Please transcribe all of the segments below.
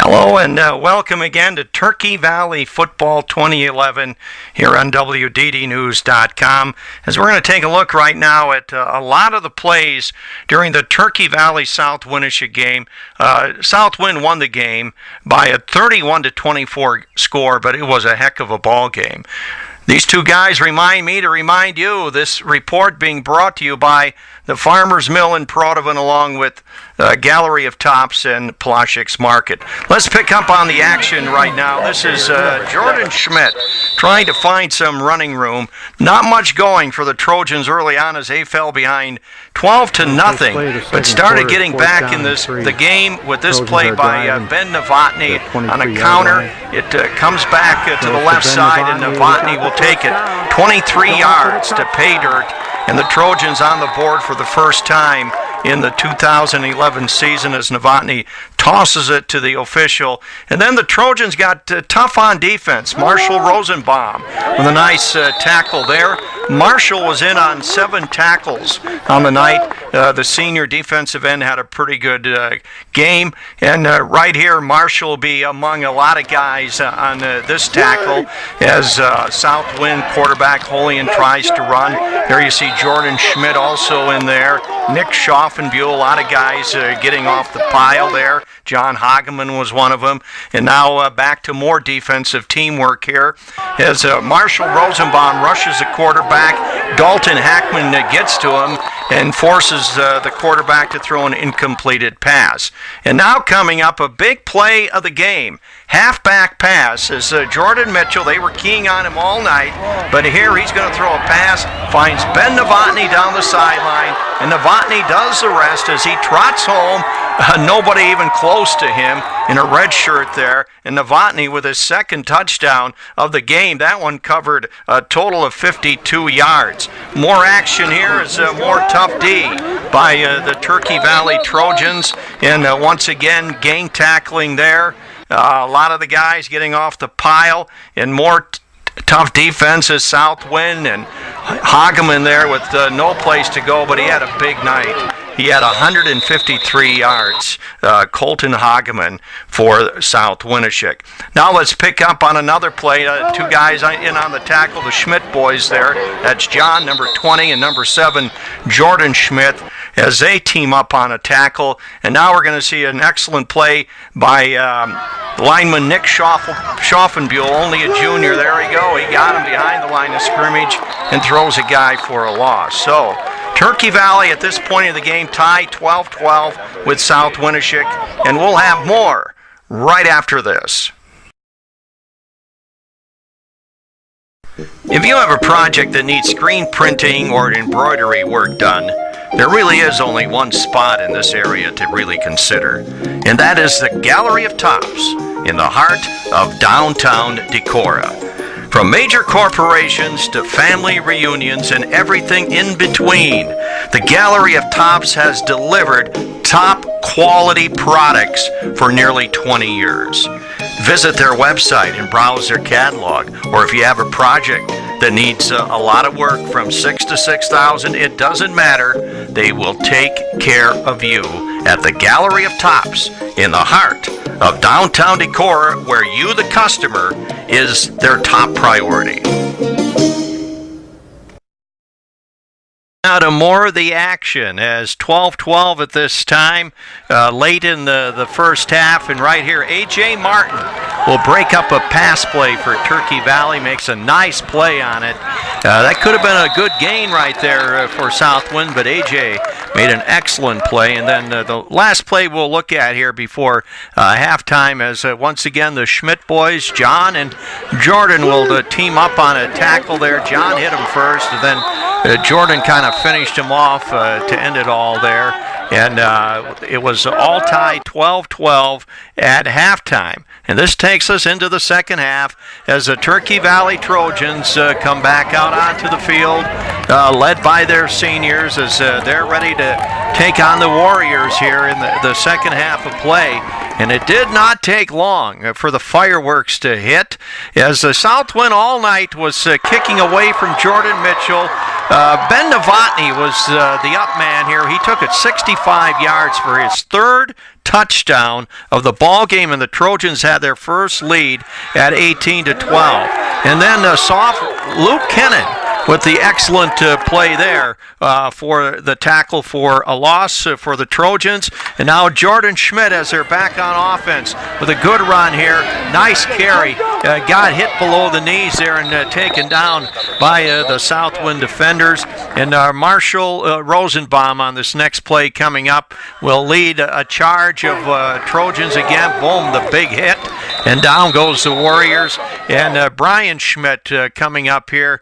Hello and welcome again to Turkey Valley Football 2011 here on WDDnews.com, as we're going to take a look right now at a lot of the plays during the Turkey Valley-South Winnishick game. South Winn won the game by a 31-24 score, but it was a heck of a ball game. These two guys remind me to remind you, this report being brought to you by the Farmers Mill in Prodovan, along with Gallery of Tops and Ploshik's Market. Let's pick up on the action right now. This is Jordan Schmidt trying to find some running room. Not much going for the Trojans early on as they fell behind 12-0, but started getting back in the game with this play by Ben Novotny on a counter. It comes back to the left side, and Novotny will take it 23 yards to pay dirt. And the Trojans on the board for the first time in the 2011 season as Novotny tosses it to the official. And then the Trojans got tough on defense. Marshall Rosenbaum with a nice tackle there. Marshall was in on 7 tackles on the night. The senior defensive end had a pretty good game. And right here, Marshall will be among a lot of guys on this tackle as South Winn quarterback Holian tries to run. There you see Jordan Schmidt also in there. Nick Schaffenbuhl, a lot of guys getting off the pile there. John Hageman was one of them. And now back to more defensive teamwork here as Marshall Rosenbaum rushes the quarterback. Dalton Hackman gets to him and forces the quarterback to throw an incompleted pass. And now coming up, a big play of the game. Halfback pass as Jordan Mitchell, they were keying on him all night, but here he's going to throw a pass, finds Ben Novotny down the sideline, and Novotny does the rest as he trots home, nobody even close to him in a red shirt there, and Novotny with his second touchdown of the game. That one covered a total of 52 yards. More action here is more tough D by the Turkey Valley Trojans, and once again gang tackling there. A lot of the guys getting off the pile, and more tough defense is South Winn, and Hageman there with no place to go, but he had a big night. He had 153 yards, Colton Hageman for South Winnishick. Now let's pick up on another play. 2 guys in on the tackle, the Schmidt boys there. That's John, number 20, and number 7, Jordan Schmidt, as they team up on a tackle. And now we're going to see an excellent play by lineman Nick Schaffenbuhl, only a junior. There we go. He got him behind the line of scrimmage and throws a guy for a loss. So Turkey Valley at this point of the game tied 12-12 with South Winnishick, and we'll have more right after this. If you have a project that needs screen printing or embroidery work done, there really is only one spot in this area to really consider, and that is the Gallery of Tops in the heart of downtown Decorah. From major corporations to family reunions and everything in between, the Gallery of Tops has delivered top quality products for nearly 20 years. Visit their website and browse their catalog, or if you have a project that needs a lot of work from $6,000 to $6,000, it doesn't matter. They will take care of you at the Gallery of Tops in the heart of downtown Decorah, where you, the customer, is their top priority. Now to more of the action as 12-12 at this time, late in the first half, and right here A.J. Martin will break up a pass play for Turkey Valley, makes a nice play on it. That could have been a good gain right there for South Winn, but A.J. made an excellent play. And then the last play we'll look at here before halftime as once again the Schmidt boys, John and Jordan, will team up on a tackle there. John hit him first, and then Jordan kind of finished him off to end it all there. And it was all tied 12-12 at halftime. And this takes us into the second half as the Turkey Valley Trojans come back out onto the field, led by their seniors as they're ready to take on the Warriors here in the second half of play. And it did not take long for the fireworks to hit as the South Winn all night was kicking away from Jordan Mitchell. Ben Novotny was the up man here. He took it 65 yards for his third touchdown of the ball game, and the Trojans had their first lead at 18-12. And then Luke Kennan with the excellent play there for the tackle for a loss for the Trojans. And now Jordan Schmidt, as they're back on offense, with a good run here. Nice carry. Got hit below the knees there and taken down by the South Winn defenders. And Marshall Rosenbaum on this next play coming up will lead a charge of Trojans again. Boom, the big hit. And down goes the Warriors. And Brian Schmidt coming up here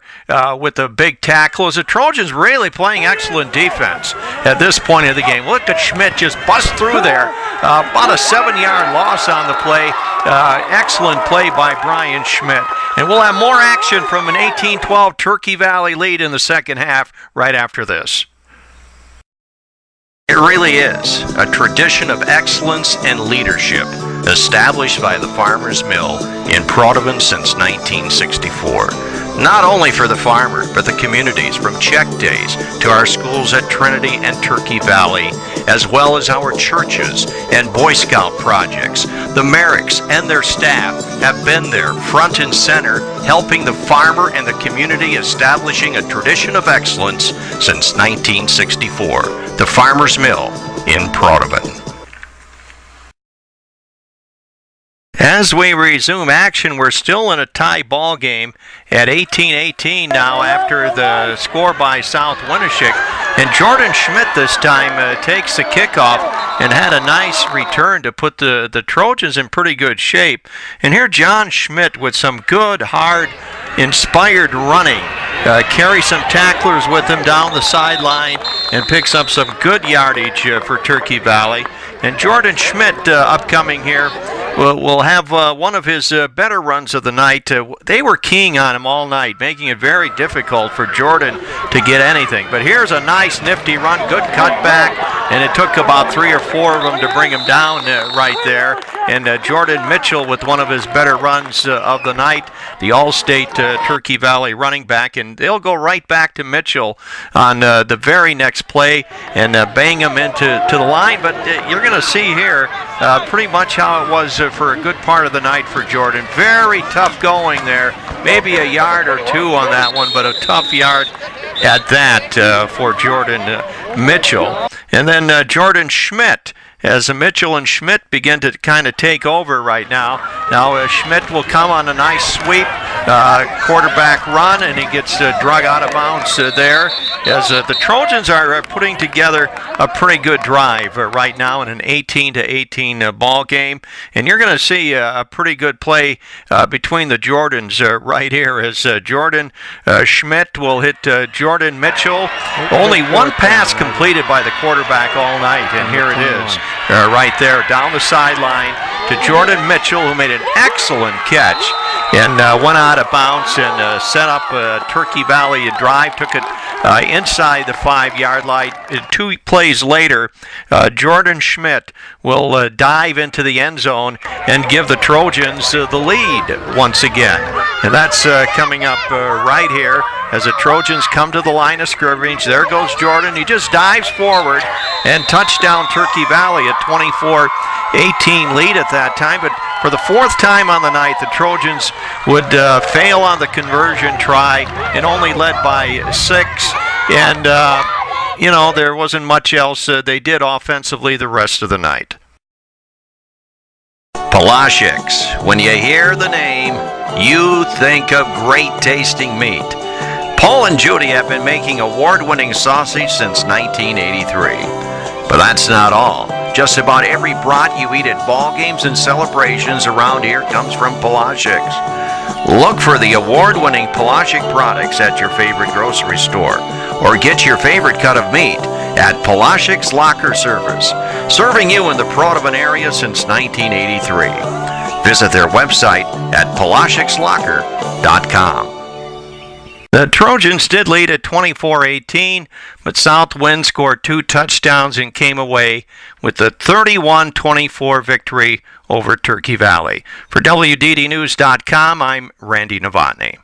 with a big tackle. As the Trojans really playing excellent defense at this point of the game. Look at Schmidt just bust through there. About a 7-yard loss on the play. Excellent play by Brian Schmidt. And we'll have more action from an 18-12 Turkey Valley lead in the second half right after this. It really is a tradition of excellence and leadership established by the Farmers Mill in Protivin since 1964. Not only for the farmer, but the communities, from check days to our schools at Trinity and Turkey Valley, as well as our churches and Boy Scout projects. The Merricks and their staff have been there front and center, helping the farmer and the community, establishing a tradition of excellence since 1964. The Farmers Mill in Protivin. As we resume action, we're still in a tie ball game at 18-18 now after the score by South Winneshiek. And Jordan Schmidt this time takes the kickoff and had a nice return to put the Trojans in pretty good shape. And here John Schmidt with some good, hard, inspired running. Carries some tacklers with him down the sideline and picks up some good yardage for Turkey Valley. And Jordan Schmidt upcoming here will have one of his better runs of the night. They were keying on him all night, making it very difficult for Jordan to get anything. But here's a nice, nifty run, good cutback, and it took about 3 or 4 of them to bring him down right there. And Jordan Mitchell with one of his better runs of the night, the All-State Turkey Valley running back. And they'll go right back to Mitchell on the very next play and bang him into the line. But you're going to see here pretty much how it was for a good part of the night for Jordan. Very tough going there. Maybe a yard or 2 on that one, but a tough yard at that for Jordan Mitchell. And then Jordan Schmidt, as Mitchell and Schmidt begin to kind of take over right now. Now Schmidt will come on a nice sweep, quarterback run, and he gets drug out of bounds there. As the Trojans are putting together a pretty good drive right now in an 18-18 ball game. And you're going to see a pretty good play between the Jordans right here as Jordan Schmidt will hit Jordan Mitchell. Only one pass completed by the quarterback all night, and here it is. Right there down the sideline to Jordan Mitchell, who made an excellent catch and went out of bounds and set up a Turkey Valley drive, took it inside the 5-yard line. 2 plays later, Jordan Schmidt will dive into the end zone and give the Trojans the lead once again. And that's coming up right here as the Trojans come to the line of scrimmage. There goes Jordan. He just dives forward, and touchdown Turkey Valley, a 24-18 lead at that time. But for the 4th time on the night, the Trojans would fail on the conversion try and only led by 6. And, there wasn't much else they did offensively the rest of the night. Polaschik's. When you hear the name, you think of great tasting meat. Paul and Judy have been making award-winning sausage since 1983. But that's not all. Just about every brat you eat at ball games and celebrations around here comes from Polaschik's. Look for the award-winning Polaschik products at your favorite grocery store, or get your favorite cut of meat at Polaschik's Locker Service, serving you in the Protivin area since 1983. Visit their website at Polaschik'sLocker.com. The Trojans did lead at 24-18, but South Winn scored 2 touchdowns and came away with the 31-24 victory over Turkey Valley. For WDDnews.com, I'm Randy Novotny.